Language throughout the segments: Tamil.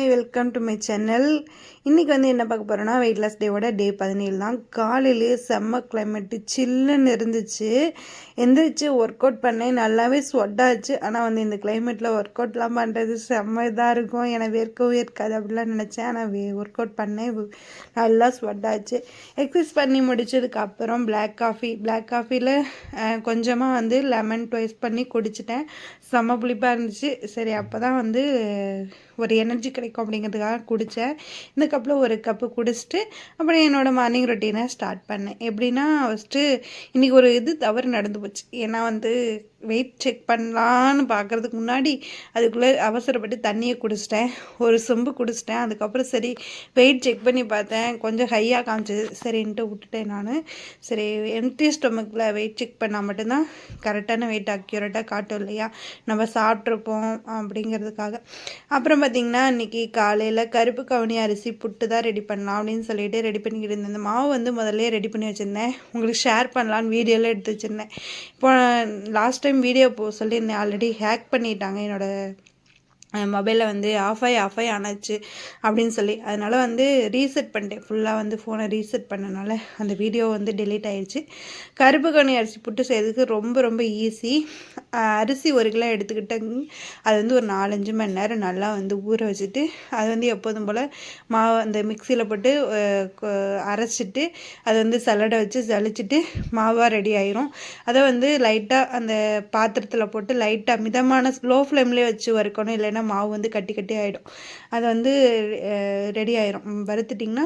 Hi welcome to my channel. இன்றைக்கி என்ன பார்க்க போகிறோன்னா வெயிட் லாஸ் டேவோட டே 17 தான். காலையிலேயே செம்ம கிளைமேட்டு சில்லுன்னு இருந்துச்சு. எந்திரிச்சு ஒர்க் அவுட் பண்ணேன், நல்லாவே ஸ்வெட்டாச்சு. ஆனால் இந்த கிளைமேட்டில் ஒர்க் அவுட்லாம் பண்ணுறது செம்ம இதாக இருக்கும், எனக்கு வேர்க்கவே இருக்காது அப்படிலாம் நினச்சேன். ஆனால் ஒர்க் அவுட் பண்ணேன், நல்லா ஸ்வெட்டாச்சு. எக்ஸசைஸ் பண்ணி முடிச்சதுக்கப்புறம் பிளாக் காஃபியில் கொஞ்சமாக லெமன் ட்வைஸ் பண்ணி குடிச்சிட்டேன். செம்ம புளிப்பாக இருந்துச்சு. சரி அப்போ தான் ஒரு எனர்ஜி கிடைக்கும் அப்படிங்கிறதுக்காக குடித்தேன். இந்த கப்பில் ஒரு கப்பு குடிச்சிட்டு அப்புறம் என்னோடய மார்னிங் ரொட்டீனை ஸ்டார்ட் பண்ணேன். எப்படின்னா ஃபஸ்ட்டு இன்றைக்கி ஒரு தவறு நடந்து போச்சு. ஏன்னா வெயிட் செக் பண்ணலான்னு பார்க்குறதுக்கு முன்னாடி அதுக்குள்ளே அவசரப்பட்டு தண்ணியை குடிச்சிட்டேன், ஒரு சொம்பு குடிச்சிட்டேன். அதுக்கப்புறம் சரி வெயிட் செக் பண்ணி பார்த்தேன், கொஞ்சம் ஹையாக காமிச்சது, சரின்ட்டு விட்டுட்டேன் நான். சரி எம்டி ஸ்டொமக்கில் வெயிட் செக் பண்ணால் மட்டும்தான் கரெக்டான வெயிட் அக்யூரேட்டாக காட்டும் இல்லையா, நம்ம சாப்பிட்ருப்போம் அப்படிங்கிறதுக்காக. அப்புறம் பார்த்திங்கன்னா இன்றைக்கி காலையில் கருப்பு கவுனி அரிசி புட்டு தான் ரெடி பண்ணலாம் அப்படின்னு சொல்லிட்டு ரெடி பண்ணிக்கிட்டு இருந்தேன். இந்த மாவு முதல்ல ரெடி பண்ணி வச்சுருந்தேன், உங்களுக்கு ஷேர் பண்ணலான்னு வீடியோலாம் எடுத்து வச்சுருந்தேன். இப்போ லாஸ்ட் டைம் வீடியோ சொல்லியிருந்தேன், ஆல்ரெடி ஹேக் பண்ணிட்டாங்க என்னோடய மொபைலில் ஆஃப் ஆகி ஆனாச்சு அப்படின்னு சொல்லி. அதனால் ரீசெட் பண்ணிட்டேன், ஃபுல்லாக ஃபோனை ரீசெட் பண்ணனால அந்த வீடியோ டெலீட் ஆகிடுச்சு. கருப்பு கவுனி அரிசி புட்டு செய்யறதுக்கு ரொம்ப ரொம்ப ஈஸி. அரிசி 1 கிலோ எடுத்துக்கிட்டேன். அது ஒரு 4-5 மணி நேரம் நல்லா ஊற வச்சுட்டு அது எப்போதும் போல் மாவு அந்த மிக்சியில் போட்டு அரைச்சிட்டு அது சல்லடை வச்சு சளிச்சிட்டு மாவாக ரெடி ஆயிரும். அதை லைட்டாக அந்த பாத்திரத்தில் போட்டு லைட்டாக மிதமான ஸ்லோ ஃப்ளேம்லேயே வச்சு வறுக்கணும், இல்லைன்னா மாவு கட்டி கட்டி ஆகிடும். அது ரெடி ஆயிரும். வறுத்துட்டிங்கன்னா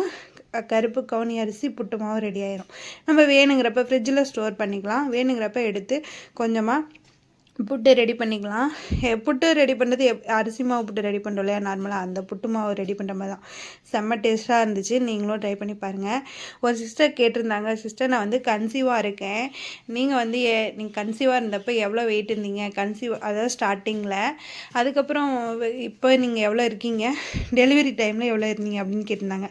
கருப்பு கவுனி அரிசி புட்டு மாவு ரெடி ஆயிரும். நம்ம வேணுங்கிறப்ப ஃப்ரிட்ஜில் ஸ்டோர் பண்ணிக்கலாம், வேணுங்கிறப்ப எடுத்து கொஞ்சமாக புட்டு ரெடி பண்ணிக்கலாம். புட்டு ரெடி பண்ணுறது அரிசி மாவு புட்டு ரெடி பண்ணுறோம் இல்லையா நார்மலாக, அந்த புட்டு மாவு ரெடி பண்ணுற மாதிரி தான். செம்ம டேஸ்ட்டாக இருந்துச்சு, நீங்களும் ட்ரை பண்ணி பாருங்கள். ஒரு சிஸ்டர் கேட்டிருந்தாங்க, சிஸ்டர் நான் கன்சீவாக இருக்கேன், நீங்கள் நீங்கள் கன்சீவாக இருந்தப்போ எவ்வளோ வெயிட் இருந்தீங்க, அதாவது ஸ்டார்டிங்கில், அதுக்கப்புறம் இப்போ நீங்கள் எவ்வளோ இருக்கீங்க, டெலிவரி டைமில் எவ்வளோ இருந்தீங்க அப்படின்னு கேட்டிருந்தாங்க.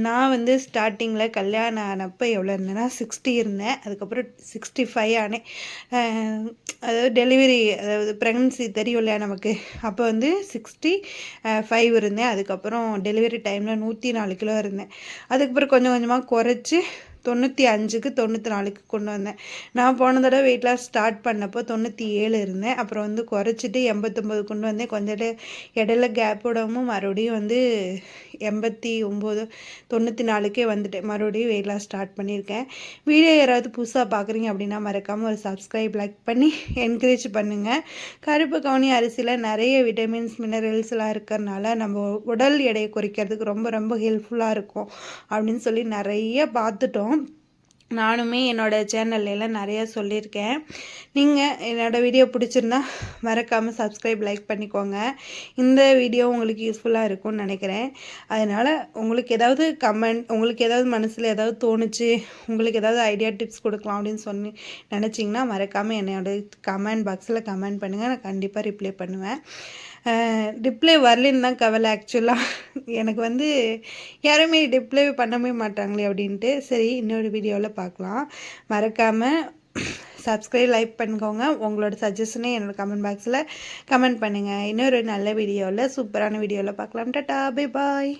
நான் ஸ்டார்டிங்கில் கல்யாணம் ஆனப்போ எவ்வளோ இருந்தேன்னா 60 இருந்தேன், அதுக்கப்புறம் 65 ஆனேன். அதாவது அதாவது ப்ரெக்னன்சி தெரியும் இல்லையா நமக்கு, அப்போ 65 இருந்தேன். அதுக்கப்புறம் டெலிவரி டைமில் 104 கிலோ இருந்தேன். அதுக்கப்புறம் கொஞ்சம் கொஞ்சமாக குறைச்சி 95க்கு 94க்கு கொண்டு வந்தேன். நான் போன தடவை வெயிட் லாஸ் ஸ்டார்ட் பண்ணப்போ 97 இருந்தேன். அப்புறம் குறைச்சிட்டு 89 கொண்டு வந்தேன். கொஞ்சம் இடையில கேப் விடாமல் மறுபடியும் 89 94க்கே வந்துட்டேன். மறுபடியும் வெயிட் லாஸ் ஸ்டார்ட் பண்ணியிருக்கேன். வீடியோ யாராவது புதுசாக பார்க்குறீங்க அப்படின்னா மறக்காமல் ஒரு சப்ஸ்கிரைப் லைக் பண்ணி என்கரேஜ் பண்ணுங்கள். கருப்பு கவுனி அரிசியில் நிறைய விட்டமின்ஸ் மினரல்ஸ்லாம் இருக்கிறதுனால நம்ம உடல் எடையை குறைக்கிறதுக்கு ரொம்ப ரொம்ப ஹெல்ப்ஃபுல்லாக இருக்கும் அப்படின்னு சொல்லி நிறைய பார்த்துட்டோம். நானுமே என்னோடய சேனல்லாம் நிறையா சொல்லியிருக்கேன். நீங்கள் என்னோடய வீடியோ பிடிச்சிருந்தா மறக்காமல் சப்ஸ்கிரைப் லைக் பண்ணிக்கோங்க. இந்த வீடியோ உங்களுக்கு யூஸ்ஃபுல்லாக இருக்கும்னு நினைக்கிறேன். அதனால் உங்களுக்கு ஏதாவது உங்களுக்கு ஏதாவது மனசில் ஏதாவது தோணுச்சு, உங்களுக்கு ஏதாவது ஐடியா டிப்ஸ் கொடுக்கலாம் அப்படின்னு நினச்சிங்கன்னா மறக்காமல் என்னோடய கமெண்ட் பாக்ஸில் கமெண்ட் பண்ணுங்கள், நான் கண்டிப்பாக ரிப்ளை பண்ணுவேன். ரிப்ளை வரலன்னு தான் கவலை. ஆக்சுவலாக எனக்கு யாருமே ரிப்ளை பண்ணவே மாட்டாங்களே அப்படின்ட்டு. சரி இன்னொரு வீடியோவில் பார்க்கலாம். மறக்காமல் சப்ஸ்கிரைப் லைக் பண்ணிக்கோங்க. உங்களோட சஜஷனே என்னோடய கமெண்ட் பாக்ஸில் கமெண்ட் பண்ணுங்கள். இன்னொரு நல்ல வீடியோவில் சூப்பரான வீடியோவில் பார்க்கலாம். Tata bye bye.